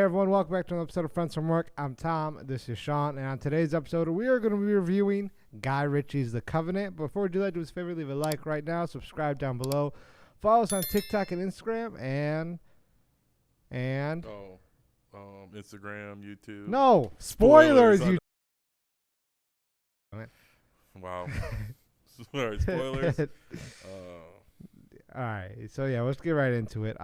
everyone, welcome back to another episode of Friends from Work. I'm Tom, this is Sean, and on today's episode, we are going to be reviewing Guy Ritchie's The Covenant. Before we do that, do us a favor, leave a like right now, subscribe down below, follow us on TikTok and Instagram, and Instagram, YouTube. No, spoilers, you. Wow. Sorry, spoilers. All right, so yeah, let's get right into it.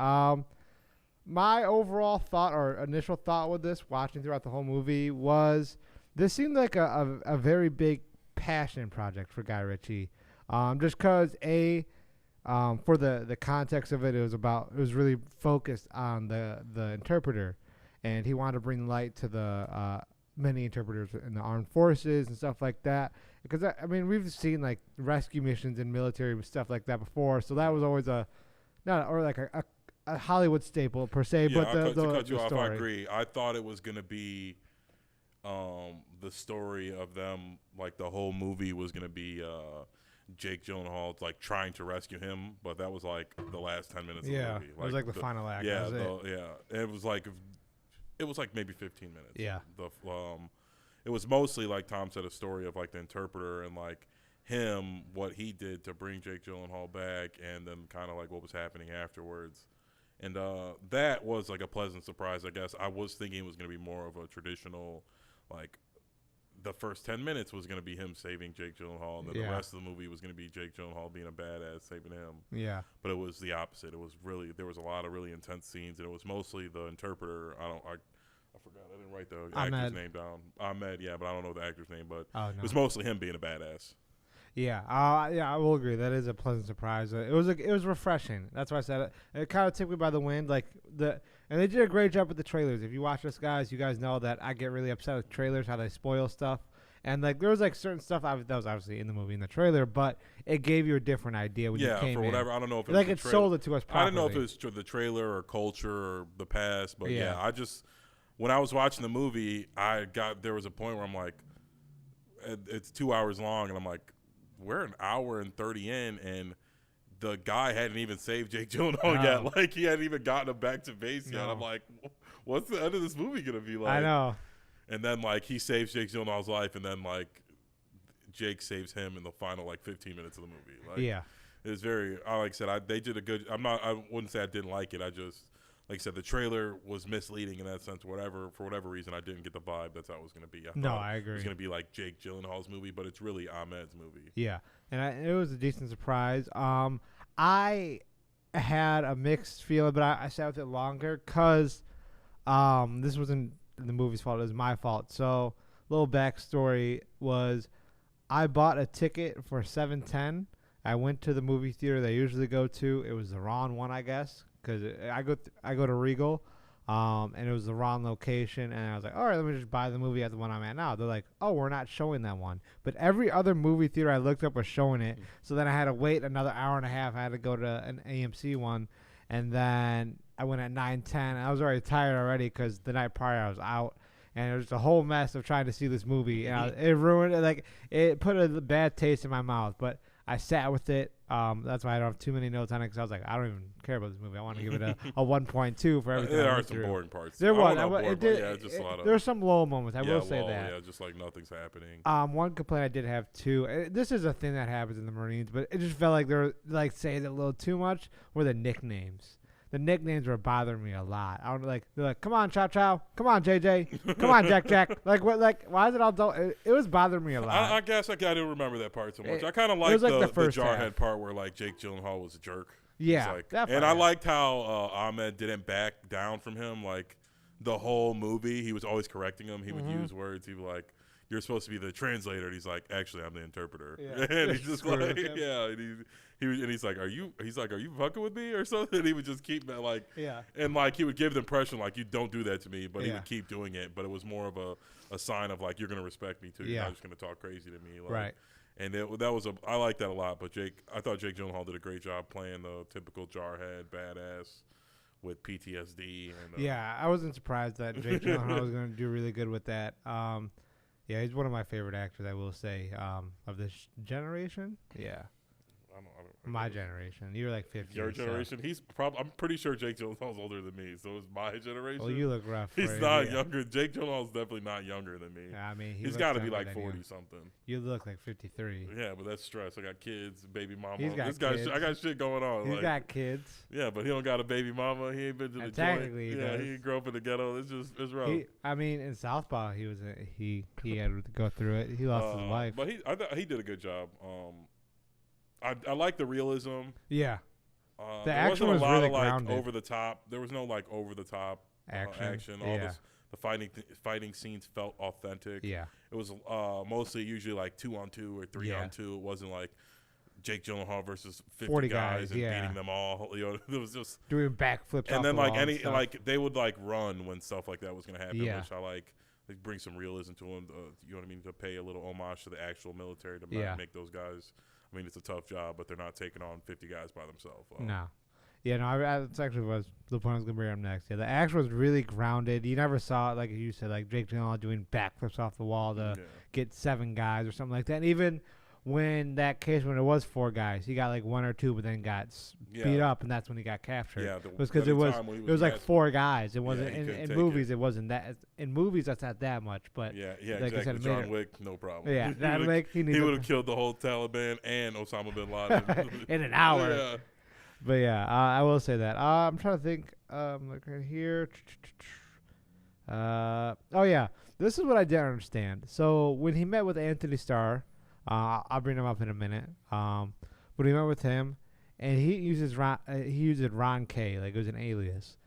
My overall thought or initial thought with this, watching throughout the whole movie, was this seemed like a very big passion project for Guy Ritchie. Just because for the context of it, it was really focused on the interpreter, and he wanted to bring light to the many interpreters in the armed forces and stuff like that. Because I mean, we've seen like rescue missions in military stuff like that before, so that was always a Hollywood staple per se. Yeah, but to cut you the off, story. I agree. I thought it was gonna be the story of them, like the whole movie was gonna be Jake Gyllenhaal like trying to rescue him, but that was like the last 10 minutes of the movie. It was like the final act. Yeah, That was it. it was like maybe 15 minutes. Yeah. It was mostly, like Tom said, a story of like the interpreter and like him, what he did to bring Jake Gyllenhaal back, and then kind of like what was happening afterwards. And that was like a pleasant surprise, I guess. I was thinking it was going to be more of a traditional, like the first 10 minutes was going to be him saving Jake Gyllenhaal, and then the rest of the movie was going to be Jake Gyllenhaal being a badass saving him. Yeah. But it was the opposite. It was really, there was a lot of really intense scenes, and it was mostly the interpreter. I forgot. I didn't write the actor's name down. Ahmed, yeah, but I don't know the actor's name. But it was mostly him being a badass. Yeah, I will agree. That is a pleasant surprise. It was refreshing. That's why I said it. It kind of took me by the wind. And they did a great job with the trailers. If you watch this, guys, you guys know that I get really upset with trailers, how they spoil stuff. And like there was like certain stuff that was obviously in the movie in the trailer, but it gave you a different idea when you came in. Yeah, for whatever. I don't know if it like was it sold it to us properly. I don't know if it was the trailer or culture or the past, but yeah when I was watching the movie, there was a point where I'm like, it's 2 hours long, and I'm like, we're an hour and 30 in, and the guy hadn't even saved Jake Gyllenhaal yet. Like, he hadn't even gotten him back to base yet. I'm like, what's the end of this movie going to be like? I know. And then, like, he saves Jake Gyllenhaal's life, and then, like, Jake saves him in the final, like, 15 minutes of the movie. Like, yeah. It was very, like I said, they did a good, I wouldn't say I didn't like it. I just, like I said, the trailer was misleading in that sense. For whatever reason, I didn't get the vibe that's how it was going to be. I agree. It was going to be like Jake Gyllenhaal's movie, but it's really Ahmed's movie. Yeah, and it was a decent surprise. I had a mixed feeling, but I sat with it longer because this wasn't the movie's fault. It was my fault. So, little backstory was I bought a ticket for 7:10. I went to the movie theater that I usually go to. It was the wrong one, I guess, because I go to Regal, and it was the wrong location. And I was like, all right, let me just buy the movie at the one I'm at now. They're like, oh, we're not showing that one. But every other movie theater I looked up was showing it. So then I had to wait another hour and a half. I had to go to an AMC one, and then I went at 9:10. I was already tired already because the night prior I was out. And it was a whole mess of trying to see this movie. And it ruined it. Like, it put a bad taste in my mouth. But I sat with it. That's why I don't have too many notes on it, because I was like, I don't even care about this movie. I want to give it a 1.2 for everything. There are some boring parts. There was. Just a lot of. There were some low moments. I will say that. Yeah, just like nothing's happening. One complaint I did have too. This is a thing that happens in the Marines, but it just felt like they were like saying it a little too much. Were the nicknames? The nicknames were bothering me a lot. I was like, they're like, come on, Chow Chow, come on, JJ, come on, Jack Jack. Like, what? Like, why is it all? It was bothering me a lot. I guess I didn't remember that part so much. I kind of liked the Jarhead part where like Jake Gyllenhaal was a jerk. Yeah, like, and I liked how Ahmed didn't back down from him. Like the whole movie, he was always correcting him. He would use words. He would like, "You're supposed to be the translator." And he's like, "Actually, I'm the interpreter." Yeah. And he's just like, "Yeah." And he's like, "Are you?" He's like, "Are you fucking with me or something?" And he would just keep that like, and like he would give the impression like, "You don't do that to me," but he would keep doing it. But it was more of a sign of like, you're gonna respect me too. You're not just gonna talk crazy to me, like, right? And I like that a lot. But I thought Jake Gyllenhaal did a great job playing the typical jarhead badass with PTSD. And, I wasn't surprised that Jake Gyllenhaal was going to do really good with that. Yeah, he's one of my favorite actors, I will say, of this generation. Yeah. My generation. You're like 50. Your or so. generation? He's probably. I'm pretty sure Jake Gyllenhaal's older than me, so it's my generation. Well, you look rough. He's right? not Yeah. younger. Jake Gyllenhaal's definitely not younger than me. I mean, he's got to be like 40 something. You look like 53. Yeah, but that's stress. I got kids, baby mama. He's got this guy, kids. I got shit going on. He's got kids. Yeah, but he don't got a baby mama. He ain't been to the Technically, joint. he does. He grew up in the ghetto. It's rough. I mean, in Southpaw, he had to go through it. He lost his wife. But I thought he did a good job. I like the realism. Yeah. The there action wasn't was a lot really of like grounded. over the top. There was no like over the top action. All Yeah. the fighting scenes felt authentic. Yeah. It was mostly usually like 2-on-2 or 3-on-2. It wasn't like Jake Gyllenhaal versus 40 guys and beating them all. It was just doing backflips. And then like like they would like run when stuff like that was gonna happen. Yeah. Which I like. They bring some realism to them. You know what I mean? To pay a little homage to the actual military to make those guys. I mean, it's a tough job, but they're not taking on 50 guys by themselves. No. Yeah, no, that's actually was the point I was going to bring up next. Yeah, the action was really grounded. You never saw it, like you said, like Jake Gyllenhaal doing backflips off the wall to get 7 guys or something like that. And even when it was 4 guys, he got like 1 or 2, but then got beat up, and that's when he got captured. Yeah, it was because it was like 4 guys. It wasn't in movies. It wasn't that. In movies, that's not that much. But like exactly. Said, John Wick, no problem. Yeah, he would have killed the whole Taliban and Osama bin Laden in an hour. Yeah. But yeah, I will say that. I'm trying to think. Look right here. Oh yeah, this is what I didn't understand. So when he met with Anthony Starr. I'll bring him up in a minute. But he met with him, and he uses Ron K, like it was an alias.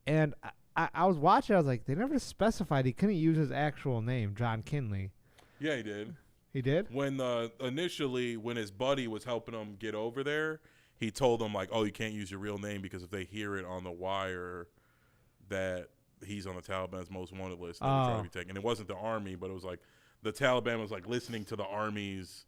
And I was watching. I was like, they never specified he couldn't use his actual name, John Kinley. Yeah, he did. He did. When initially, when his buddy was helping him get over there, he told him like, "Oh, you can't use your real name because if they hear it on the wire, that he's on the Taliban's most wanted list, they would try to be taken." And it wasn't the army, but it was like. The Taliban was like listening to the army's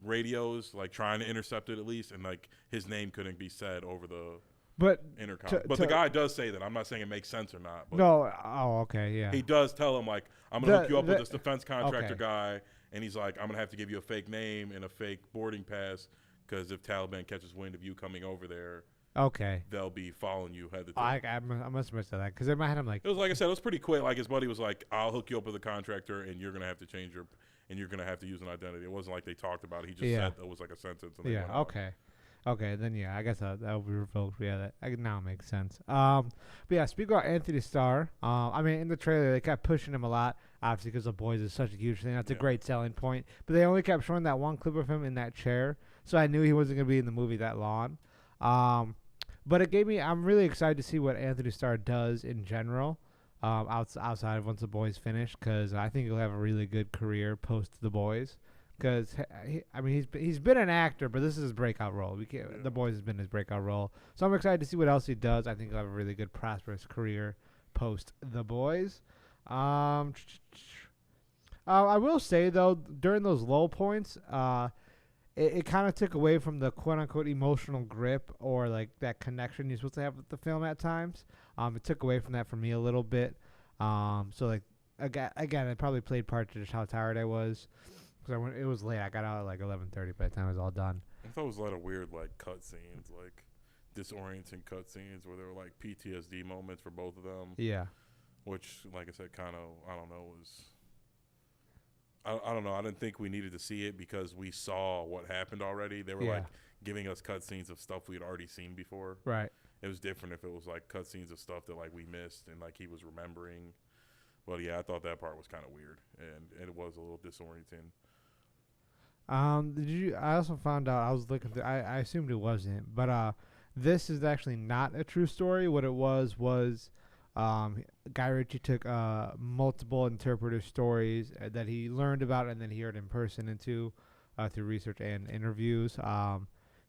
radios, like trying to intercept it at least, and like his name couldn't be said over the intercom. But the guy does say that. I'm not saying it makes sense or not. But no. Oh, okay, yeah. He does tell him like, I'm gonna hook you up with this defense contractor guy, and he's like, I'm gonna have to give you a fake name and a fake boarding pass because if Taliban catches wind of you coming over there. Okay. They'll be following you head to toe. I must have missed that because in my head I'm like. It was like I said. It was pretty quick. Like his buddy was like, "I'll hook you up with a contractor, and you're gonna have to change and you're gonna have to use an identity." It wasn't like they talked about it. He just said it was like a sentence. And okay. Okay. Then I guess that will be revoked. Yeah. That now makes sense. But yeah. Speaking about Anthony Starr, I mean, in the trailer they kept pushing him a lot, obviously because The Boys is such a huge thing. That's a great selling point. But they only kept showing that one clip of him in that chair, so I knew he wasn't gonna be in the movie that long. But it gave me. I'm really excited to see what Anthony Starr does in general, outside of once The Boys finish, because I think he'll have a really good career post The Boys. Because I mean, he's been an actor, but this is his breakout role. The Boys has been his breakout role, so I'm excited to see what else he does. I think he'll have a really good, prosperous career post The Boys. I will say though, during those low points, it kind of took away from the quote-unquote emotional grip or like that connection you're supposed to have with the film at times. It took away from that for me a little bit. So like again, it probably played part to just how tired I was. Because it was late. I got out at like 11:30 by the time it was all done. I thought it was a lot of weird like cut scenes, like disorienting cut scenes where there were like PTSD moments for both of them. Yeah. Which, like I said, kind of, I don't know, was... I don't know. I didn't think we needed to see it because we saw what happened already. They were like giving us cutscenes of stuff we had already seen before. Right. It was different if it was like cutscenes of stuff that like we missed and like he was remembering. But yeah, I thought that part was kind of weird and it was a little disorienting. I also found out I was looking through. I assumed it wasn't, but this is actually not a true story. What it was. Guy Ritchie took multiple interpretive stories that he learned about and then he heard in person through research and interviews.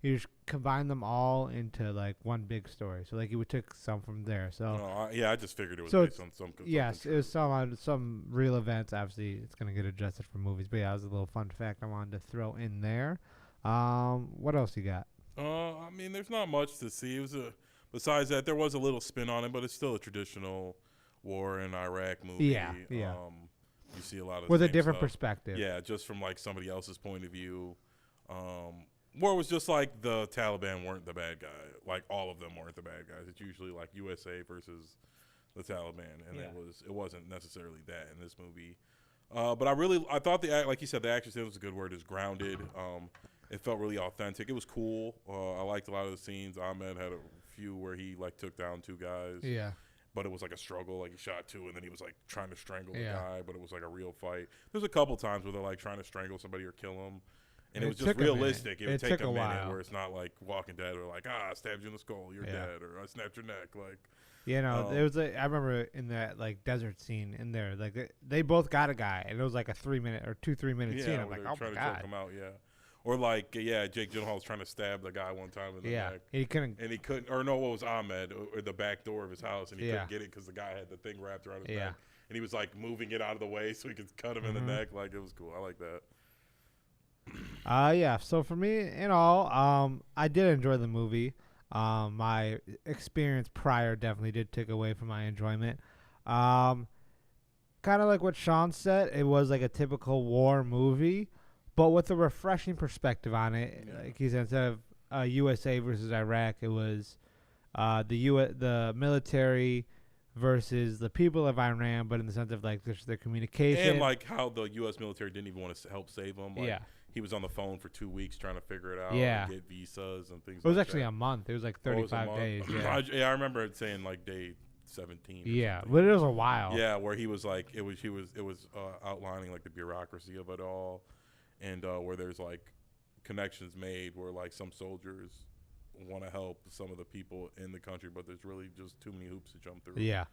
He just combined them all into like one big story. So like he would take some from there. So I just figured it was based on some. Yes, it was some real events. Obviously, it's gonna get adjusted for movies. But yeah, that was a little fun fact I wanted to throw in there. What else you got? I mean, there's not much to see. It was besides that, there was a little spin on it, but it's still a traditional war in Iraq movie. Yeah. You see a lot of with a different perspective. Yeah, just from like somebody else's point of view. Where it was just like the Taliban weren't the bad guy. Like all of them weren't the bad guys. It's usually like USA versus the Taliban, and it wasn't necessarily that in this movie. But I thought like you said, the action scene was a good word. Is grounded. It felt really authentic. It was cool. I liked a lot of the scenes. Ahmed had a few where he like took down two guys. Yeah. But it was like a struggle. Like he shot two, and then he was like trying to strangle the guy. But it was like a real fight. There's a couple times where they're like trying to strangle somebody or kill him, and it was just realistic. It would take a minute, where it's not like Walking Dead, or like I stabbed you in the skull, you're dead, or I snapped your neck. Like, you know, there was I remember in that like desert scene in there, like they both got a guy, and it was like a 3 minute or 3 minute scene. I'm like, oh my god. Choke him out, Or like, Jake Gyllenhaal was trying to stab the guy one time in the neck. He couldn't. And he couldn't, or no, what was Ahmed, or the back door of his house, and he couldn't get it because the guy had the thing wrapped around his neck. And he was like moving it out of the way so he could cut him in the neck. Like, it was cool. I like that. So for me, in all, I did enjoy the movie. My experience prior definitely did take away from my enjoyment. Kind of like what Sean said, it was like a typical war movie, but with a refreshing perspective on it. Like he said, instead of USA versus Iraq, it was the military versus the people of Iran, but in the sense of like just their communication. And like how the U.S. military didn't even want to help save him. Like, he was on the phone for 2 weeks trying to figure it out. And get visas and things like that. It was actually a month. It was like 35 days. I remember it saying like day 17. But it was a while. Yeah, where he was like, it was outlining like the bureaucracy of it all, and where there's like connections made where like some soldiers want to help some of the people in the country, but there's really just too many hoops to jump through. Yeah.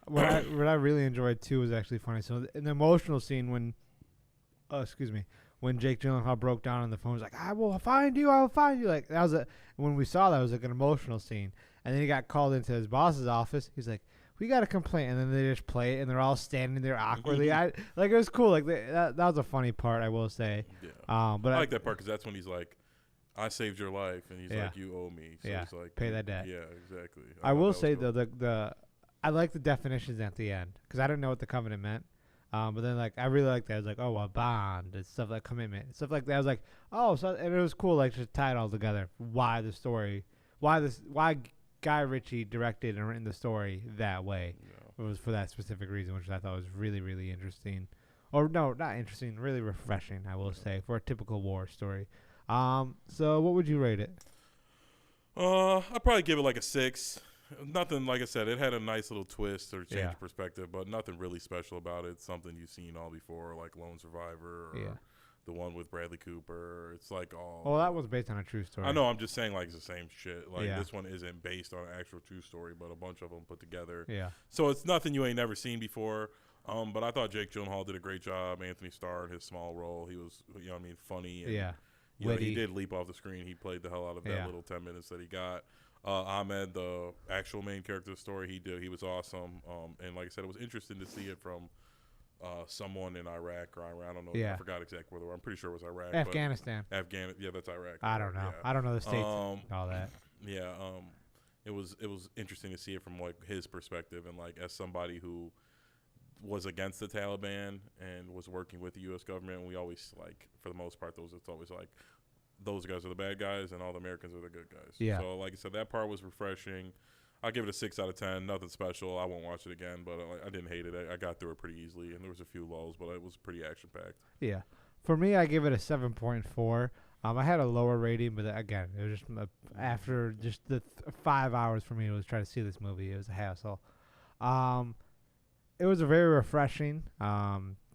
What I really enjoyed too was actually funny. So an emotional scene when Jake Gyllenhaal broke down on the phone, was like, I will find you. Like that was when we saw that, it was like an emotional scene. And then he got called into his boss's office. He's like, we got a complaint. And then they just play it, and they're all standing there awkwardly. It was cool. Like that was a funny part, I will say. Yeah. But I like that part because that's when he's like, I saved your life, and he's like, you owe me. So he's like, pay that debt. Yeah, exactly. I will say cool. though, I like the definitions at the end because I didn't know what the covenant meant. But then like I really liked that. I was like, oh, a bond and stuff like commitment, stuff like that. I was like, oh, so and it was cool, like just tie it all together. Why Guy Ritchie directed and written the story that way? It was for that specific reason, which I thought was really, really interesting. Or no, not interesting, really refreshing, I will say, for a typical war story. So what would you rate it? I'd probably give it like a 6. Nothing, like I said, it had a nice little twist or change of perspective, but nothing really special about it. It's something you've seen all before, like Lone Survivor or the one with Bradley Cooper. It's like all. Well, that was based on a true story. I know. I'm just saying, like, it's the same shit. Like this one isn't based on an actual true story, but a bunch of them put together. Yeah. So it's nothing you ain't never seen before. But I thought Jake Gyllenhaal did a great job. Anthony Starr in his small role, he was, funny. And, he did leap off the screen. He played the hell out of that little 10 minutes that he got. Ahmed, the actual main character of the story, he was awesome. And like I said, it was interesting to see it from someone in Iraq or Iran. I don't know. I forgot exactly where they were. I'm pretty sure it was Iraq. Afghanistan. Yeah, that's Iraq. I don't know. I don't know the states and all that. Yeah. It was interesting to see it from like his perspective, and like as somebody who was against the Taliban and was working with the U.S. government. And we always like, for the most part, it's always like, those guys are the bad guys and all the Americans are the good guys. Yeah. So, like I said, that part was refreshing. I'll give it a 6 out of 10. Nothing special. I won't watch it again, but I didn't hate it. I got through it pretty easily, and there was a few lulls, but it was pretty action-packed. Yeah. For me, I give it a 7.4. I had a lower rating, but again, it was just after just the 5 hours for me to try to see this movie. It was a hassle. It was a very refreshing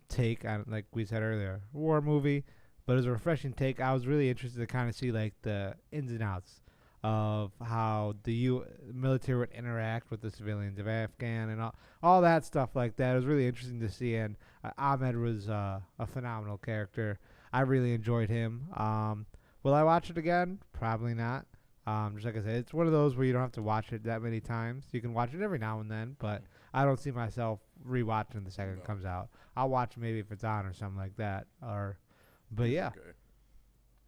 take on, like we said earlier, war movie. But it was a refreshing take. I was really interested to kind of see like the ins and outs of how the military would interact with the civilians of Afghan and all that stuff like that. It was really interesting to see. And Ahmed was a phenomenal character. I really enjoyed him. Will I watch it again? Probably not. Just like I said, it's one of those where you don't have to watch it that many times. You can watch it every now and then, but I don't see myself rewatching the second it comes out. I'll watch it maybe if it's on or something like that. But yeah.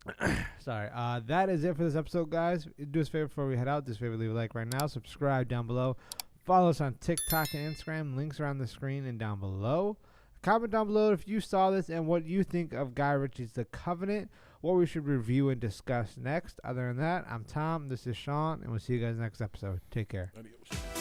Okay. Sorry. That is it for this episode, guys. Do us a favor before we head out. Do us a favor, leave a like right now. Subscribe down below. Follow us on TikTok and Instagram. Links are on the screen and down below. Comment down below if you saw this and what you think of Guy Ritchie's The Covenant. what we should review and discuss next. Other than that, I'm Tom. This is Sean, and we'll see you guys next episode. Take care. Adios.